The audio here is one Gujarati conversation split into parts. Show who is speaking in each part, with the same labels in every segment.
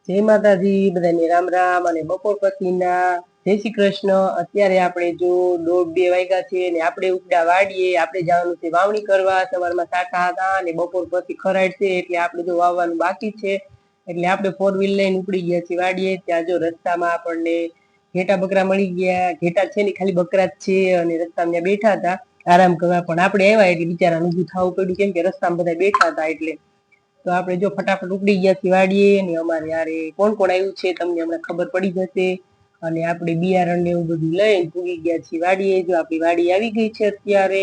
Speaker 1: જય માતાજી, બધાને રામ રામ અને બપોર પછીના જય શ્રી કૃષ્ણ। અત્યારે આપણે જો 1:30-2 વાગ્યા છે ને આપણે ઉપડા વાડીએ આપણે જવાનું છે વાવણી કરવા। સવારમાં સાટા હતા અને બપોર પછી ખરાડ છે એટલે આપણે જો વાવવાનું બાકી છે એટલે આપણે 4 વ્હીલ લઈને ઉપડી ગયા છીએ વાડીએ। ત્યાં જો રસ્તામાં આપણને ઘેટા બકરા મળી ગયા। ઘેટા છે ને ખાલી બકરા જ છે અને રસ્તામાં ત્યાં બેઠા હતા આરામ કરવા, પણ આપણે આવ્યા એટલે બિચારા ઊભું થવું પડ્યું કેમ કે રસ્તામાં બધા બેઠા હતા એટલે। તો આપણે જો ફટાફટ ઉપડી ગયા છીએ વાડીએ અને અમારે યારે કોણ કોણ આવ્યું છે તમને હમણાં ખબર પડી જશે। અને આપણે બિયારણ ને એવું બધું લઈને પૂગી ગયા છીએ વાડીએ। જો આપણી વાડી આવી ગઈ છે અત્યારે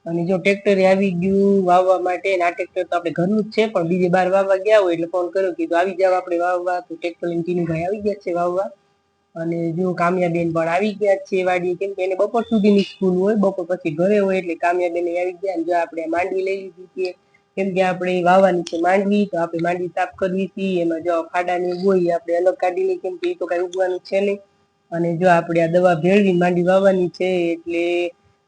Speaker 1: અને જો ટ્રેક્ટરે આવી ગયું વાવવા માટે। આ ટ્રેક્ટર તો આપણે ઘરનું જ છે પણ બીજે બાર વાવવા ગયા હોય એટલે ફોન કર્યો કીધું આવી જાવ આપણે વાવવા। તો ટ્રેક્ટર લઈને ટીનુભાઈ આવી ગયા છે વાવવા અને જો કામ્યાબેન પણ આવી ગયા છે વાડીએ કેમ કે એને બપોર સુધીની સ્કૂલ હોય, બપોર પછી ઘરે હોય એટલે કામ્યાબેન આવી ગયા। જો આપણે માંડવી લઈ લીધી છે કેમ કે આપણે વાવવાની છે માંડવી, તો આપણે માંડવી સાફ કરવી હતી। એમાં જો ખાડાની હોય આપણે અલગ કાઢી લઈએ કેમ કે એ તો કઈ ઉગવાનું છે નહીં। અને જો આપણે આ દવા ભેળવી માંડવી વાવવાની છે એટલે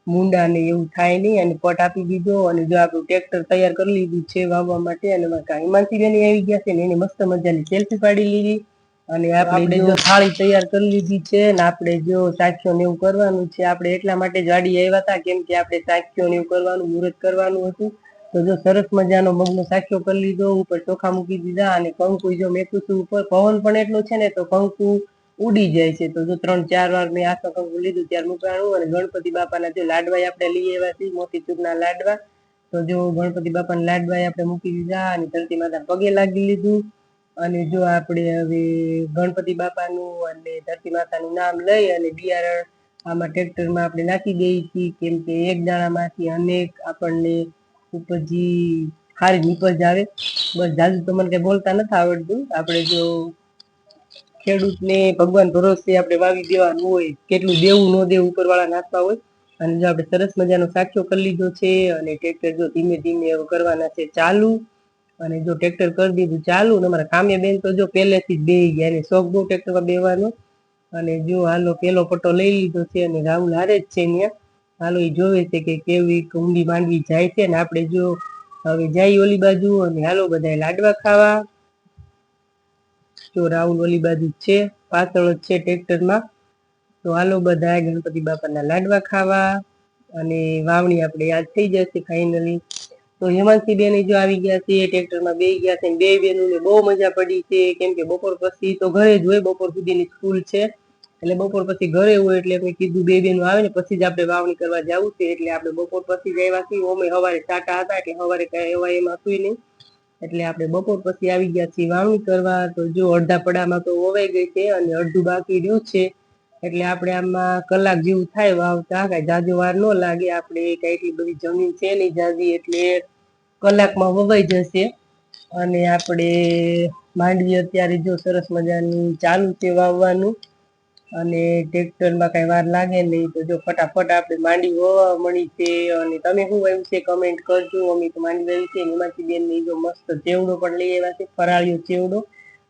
Speaker 1: મૂંડા ને એવું થાય નહીં અને પટ આપી દીધો। અને જો આપણું ટ્રેક્ટર તૈયાર કરી લીધું છે વાવવા માટે અને હિમાંશીબેન આવી ગયા છે ને એને મસ્ત મજાની સેલ્ફી પાડી લીધી। અને આપણે જો થાળી તૈયાર કરી લીધી છે ને આપણે જો સાખ્યો ને એવું કરવાનું છે। આપણે એટલા માટે જ વાડી આવ્યા હતા કેમ કે આપણે સાખ્યો ને એવું કરવાનું મુહૂર્ત કરવાનું હતું। તો જો સરસ મજાનો મગનો સાખ્યો કરી લીધો, ઉપર ચોખા મૂકી દીધા અને કંકુ જો મેકું છું ઉપર પવન પણ એટલો છે ને તો કંકુ ઉડી જાય છે। તો જો 3-4 વાર મેં આખા કંકુ લીધું ત્યારે મૂકાણું। અને ગણપતિ બાપાના જો લાડવા આપણે લઈ આવ્યા છીએ મોતીચૂરના લાડવા। તો જો ગણપતિ બાપાના લાડવા આપણે મૂકી દીધા અને ધરતી માતા પગે લાગી લીધું। અને જો આપણે હવે ગણપતિ બાપાનું અને ધરતી માતાનું નામ લઈ અને બિયારણ આમાં ટ્રેક્ટરમાં આપણે નાખી દઈએ છીએ કેમ કે એક દાણામાંથી અનેક આપણને ઉપજી સારી નીપજ આવે। બસ જાજુ તો મને કઈ બોલતા નથી આવડતું। આપણે જો ખેડૂતને ભગવાન ભરોસે આપણે વાવી દેવાનું હોય, કેટલું દેવું ન દેવું ઉપરવાળા નાખતા હોય। અને જો આપણે સરસ મજાનો સાખ્યો કરી લીધો છે અને ટ્રેક્ટર જો ધીમે ધીમે કરવાના છે ચાલુ। અને જો ટ્રેક્ટર કરી દીધું ચાલુ ને અમારા કામ્યાબેન તો જો પહેલેથી જ બેસી ગયા, એને શોખ બહુ ટ્રેક્ટરમાં બેવાનો। અને જો હાલો પેલો પટ્ટો લઈ લીધો છે અને રાહુલ હારે જ છે ત્યાં। હાલો એ જોવે છે કે કેવી ઊંડી માંડવી જાય છે ને આપણે જો હવે જાય ઓલી બાજુ અને હાલો બધા લાડવા ખાવા। જો રાહુલ ઓલી બાજુ છે પાછળ જ છે ટ્રેક્ટરમાં। તો હાલો બધા ગણપતિ બાપાના લાડવા ખાવા અને વાવણી આપણે યાદ થઈ જશે ફાઇનલી। તો હેમાંશી બેન જો આવી ગયા છે ટ્રેક્ટરમાં બેસી ગયા છે, બે બેનોને બહુ મજા પડી છે કેમ કે બપોર પછી તો ઘરે જ હોય, બપોર સુધીની સ્કૂલ છે એટલે બપોર પછી ઘરે હોય એટલે મેં કીધું બે બેનો આવે ને પછી જ આપણે વાવણી કરવા જવું છે એટલે આપણે બપોર પછી જ આવ્યા છીએ। ઓમે સવારે સાટા હતા એટલે સવારે કઈ એવા એમ હતું નહીં એટલે આપણે બપોર પછી આવી ગયા છીએ વાવણી કરવા। તો જો અડધા પડામાં તો વવાઈ ગઈ છે અને અડધું બાકી રહ્યું છે એટલે આપણે આમાં કલાક જેવું થાય વાવતા, કઈ જાજો વાર ન લાગે। આપણે કઈ એટલી બધી જમીન છે નહીં જાજી એટલે કલાકમાં વવાઈ જશે। અને આપણે માંડવી અત્યારે જો સરસ મજાની ચાલુ છે વાવવાનું અને ટ્રેક્ટરમાં કઈ વાર લાગે નહીં। તો જો ફટાફટ આપણે માંડવી વાવવા મળી છે। અને તમે શું વાવ્યું છે કમેન્ટ કરજો। અમે તો માંડવી વાવી છે। હિમાંશી બેન ને જો મસ્ત ચેવડો પણ લઈ આવ્યા છે, ફરાળીયો ચેવડો।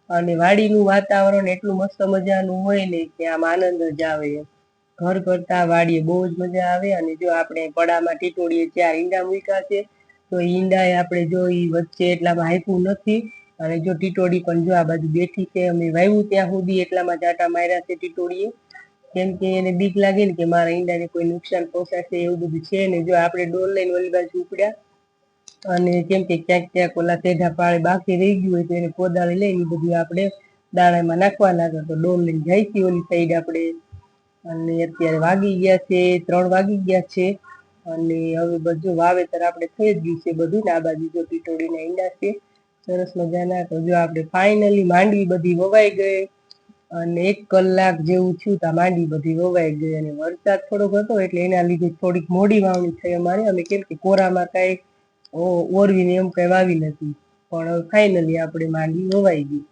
Speaker 1: અને વાડીનું વાતાવરણ એટલું મસ્ત મજાનું હોય ને કે આમ આનંદ જ આવે। ઘર કરતા વાડીએ બહુ જ મજા આવે। અને જો આપણે પડામાં ટીટોડીએ 4 ઈંડા મૂક્યા છે તો ઈંડા આપણે જો વચ્ચે એટલામાં હાઈપું નથી અને જો ટીટોડી પણ જો આ બાજુ બેઠી છે। અમે વાવ્યું ત્યાં સુધી એટલામાં આટા માર્યા છે ટીટોડીએ કેમ કે એને બીક લાગે ને કે મારા ઈંડાને કોઈ નુકસાન પહોંચાડશે એવું બધું છે ને। જો આપણે ડોલ લઈને ઓલી બાજુ ઉપડ્યા અને કેમ કે ક્યાંક ક્યાંક ઓલા તેઢા પાળે બાકી રહી ગયું હોય તો એને કોદાળી લઈને બધું આપણે દાણામાં નાખવાના હતા। તો ડોલ લઈને જાય છે ઓલી સાઈડ આપણે અને અત્યારે વાગી ગયા છે 3 વાગી ગયા છે અને હવે બધું વાવેતર આપણે થઈ જ ગયું છે બધું ને આ બાજુ જો ટીટોડીના ઈંડા છે સરસ મજાના। તો જો આપણે ફાઇનલી માંડવી બધી વવાઈ ગઈ અને 1 કલાક જેવું થયું તા માંડવી બધી વવાઈ ગઈ અને વરસાદ થોડોક હતો એટલે એના લીધે થોડીક મોડી વાવણી થઈ અમારે। અમે કેમ કે કોરામાં કઈ ઓરવીને એમ કઈ વાવી નથી પણ ફાઇનલી આપણે માંડવી વવાઈ ગઈ।